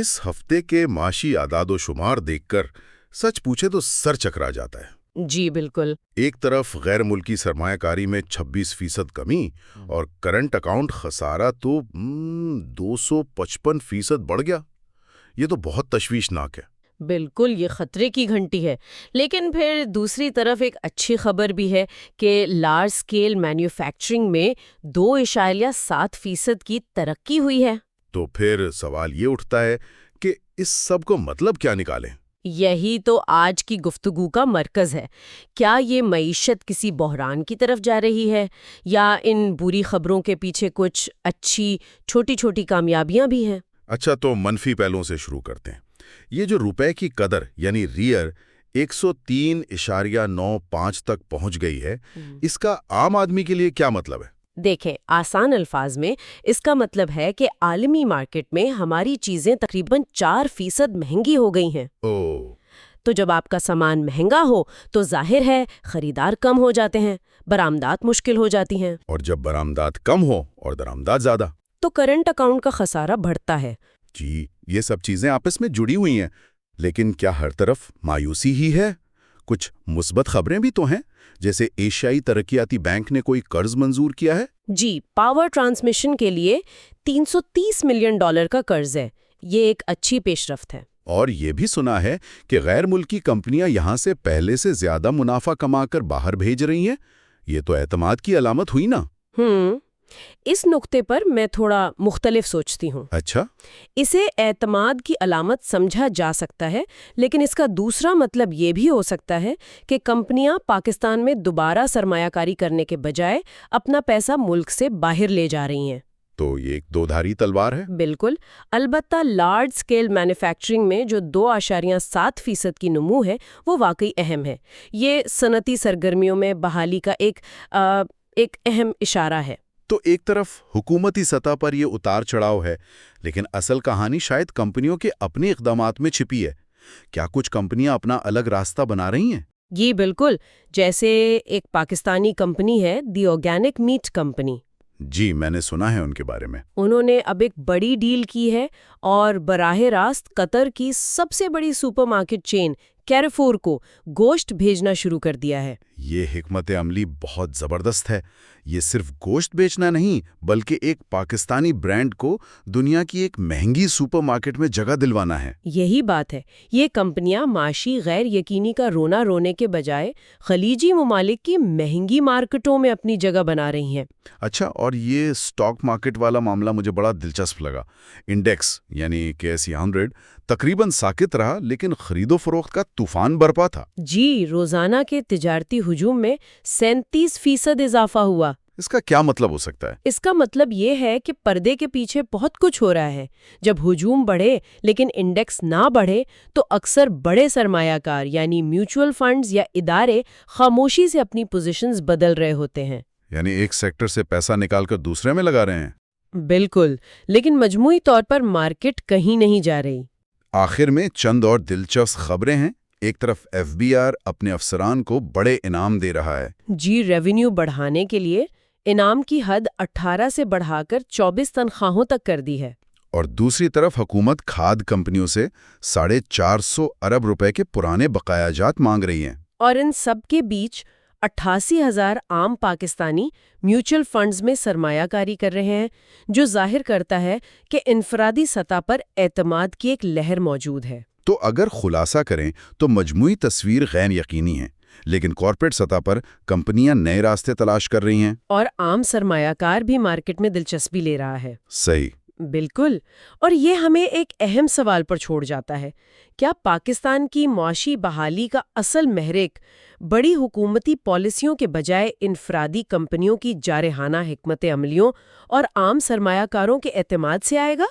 اس ہفتے کے معاشی اعداد و شمار دیکھ کر سچ پوچھے تو سر چکرا جاتا ہے۔ جی بالکل۔ ایک طرف غیر ملکی سرمایہ کاری میں 26% کمی اور کرنٹ اکاؤنٹ خسارہ تو 255% بڑھ گیا۔ یہ تو بہت تشویشناک ہے۔ بالکل، یہ خطرے کی گھنٹی ہے۔ لیکن پھر دوسری طرف ایک اچھی خبر بھی ہے کہ لارج اسکیل مینوفیکچرنگ میں 2.7% کی ترقی ہوئی ہے۔ تو پھر سوال یہ اٹھتا ہے کہ اس سب کو مطلب کیا نکالیں؟ یہی تو آج کی گفتگو کا مرکز ہے۔ کیا یہ معیشت کسی بحران کی طرف جا رہی ہے، یا ان بری خبروں کے پیچھے کچھ اچھی چھوٹی چھوٹی کامیابیاں بھی ہیں؟ اچھا، تو منفی پہلوؤں سے شروع کرتے ہیں۔ یہ جو روپے کی قدر یعنی ریئر 103.95 تک پہنچ گئی ہے، اس کا عام آدمی کے لیے کیا مطلب ہے؟ دیکھیں، آسان الفاظ میں اس کا مطلب ہے کہ عالمی مارکیٹ میں ہماری چیزیں تقریباً 4% مہنگی ہو گئی ہیں۔ تو جب آپ کا سامان مہنگا ہو تو ظاہر ہے خریدار کم ہو جاتے ہیں، برآمدات مشکل ہو جاتی ہیں، اور جب برآمدات کم ہو اور درآمدات زیادہ تو کرنٹ اکاؤنٹ کا خسارہ بڑھتا ہے۔ جی، یہ سب چیزیں آپس میں جڑی ہوئی ہیں، لیکن کیا ہر طرف مایوسی ہی ہے؟ کچھ مثبت خبریں بھی تو ہیں، جیسے ایشیائی ترقیاتی بینک نے کوئی قرض منظور کیا ہے۔ جی، پاور ٹرانسمیشن کے لیے $330 ملین کا قرض ہے۔ یہ ایک اچھی پیش رفت ہے۔ اور یہ بھی سنا ہے کہ غیر ملکی کمپنیاں یہاں سے پہلے سے زیادہ منافع کما کر باہر بھیج رہی ہیں۔ یہ تو اعتماد کی علامت ہوئی نا؟ اس نقطے پر میں تھوڑا مختلف سوچتی ہوں۔ اچھا؟ اسے اعتماد کی علامت سمجھا جا سکتا ہے، لیکن اس کا دوسرا مطلب یہ بھی ہو سکتا ہے کہ کمپنیاں پاکستان میں دوبارہ سرمایہ کاری کرنے کے بجائے اپنا پیسہ ملک سے باہر لے جا رہی ہیں۔ تو یہ ایک دو-دھاری تلوار ہے۔ بالکل۔ البتہ لارج اسکیل مینوفیکچرنگ میں جو 2.7% کی نمو ہے وہ واقعی اہم ہے۔ یہ صنعتی سرگرمیوں میں بحالی کا ایک اہم اشارہ ہے۔ تو ایک طرف حکومتی سطح پر یہ اتار چڑھاؤ ہے، لیکن اصل کہانی شاید کمپنیوں کے اپنے اقدامات میں چھپی ہے۔ کیا کچھ کمپنیاں اپنا الگ راستہ بنا رہی ہیں؟ جی بالکل، جیسے ایک پاکستانی کمپنی ہے دی آرگینک میٹ کمپنی۔ جی، میں نے سنا ہے ان کے بارے میں۔ انہوں نے اب ایک بڑی ڈیل کی ہے اور براہ راست قطر کی سب سے بڑی سپر مارکیٹ چین کیرفور کو گوشت بھیجنا شروع کر دیا ہے۔ یہ حکمت عملی بہت زبردست ہے۔ یہ صرف گوشت بیچنا نہیں، بلکہ ایک پاکستانی برانڈ کو دنیا کی ایک مہنگی سپر مارکیٹ میں جگہ دلوانا ہے۔ یہی بات ہے، یہ کمپنیاں معاشی غیر یقینی کا رونا رونے کے بجائے خلیجی ممالک کی مہنگی مارکیٹوں میں اپنی جگہ بنا رہی ہیں۔ اچھا، اور یہ سٹاک مارکیٹ والا معاملہ مجھے بڑا دلچسپ لگا۔ انڈیکس یعنی KSE 100 تقریباً ساکت رہا، لیکن خرید و فروخت کا طوفان برپا تھا۔ جی، روزانہ کے تجارتی ہجوم میں 37% اضافہ ہوا۔ اس کا کیا مطلب ہو سکتا ہے؟ اس کا مطلب یہ ہے کہ پردے کے پیچھے بہت کچھ ہو رہا ہے۔ جب ہجوم بڑھے لیکن انڈیکس نہ بڑھے تو اکثر بڑے سرمایہ کار یعنی میوچول فنڈز یا ادارے خاموشی سے اپنی پوزیشنز بدل رہے ہوتے ہیں۔ یعنی ایک سیکٹر سے پیسہ نکال کر دوسرے میں لگا رہے ہیں۔ بالکل، لیکن مجموعی طور پر مارکیٹ کہیں نہیں جا رہی۔ آخر میں چند اور دلچسپ خبریں ہیں۔ ایک طرف FBR اپنے افسران کو بڑے انعام دے رہا ہے۔ جی، ریونیو بڑھانے کے لیے انعام کی حد 18 سے بڑھا کر 24 تنخواہوں تک کر دی ہے۔ اور دوسری طرف حکومت کھاد کمپنیوں سے 450 ارب روپے کے پرانے بقایا جات مانگ رہی ہیں۔ اور ان سب کے بیچ 88,000 عام پاکستانی میوچل فنڈز میں سرمایہ کاری کر رہے ہیں، جو ظاہر کرتا ہے کہ انفرادی سطح پر اعتماد کی ایک لہر موجود ہے۔ تو اگر خلاصہ کریں تو مجموعی تصویر غیر یقینی ہے، لیکن کارپوریٹ سطح پر کمپنیاں نئے راستے تلاش کر رہی ہیں، اور عام سرمایہ کار بھی مارکیٹ میں دلچسپی لے رہا ہے۔ صحیح۔ بالکل، اور یہ ہمیں ایک اہم سوال پر چھوڑ جاتا ہے۔ کیا پاکستان کی معاشی بحالی کا اصل محرک بڑی حکومتی پالیسیوں کے بجائے انفرادی کمپنیوں کی جارحانہ حکمت عملیوں اور عام سرمایہ کاروں کے اعتماد سے آئے گا؟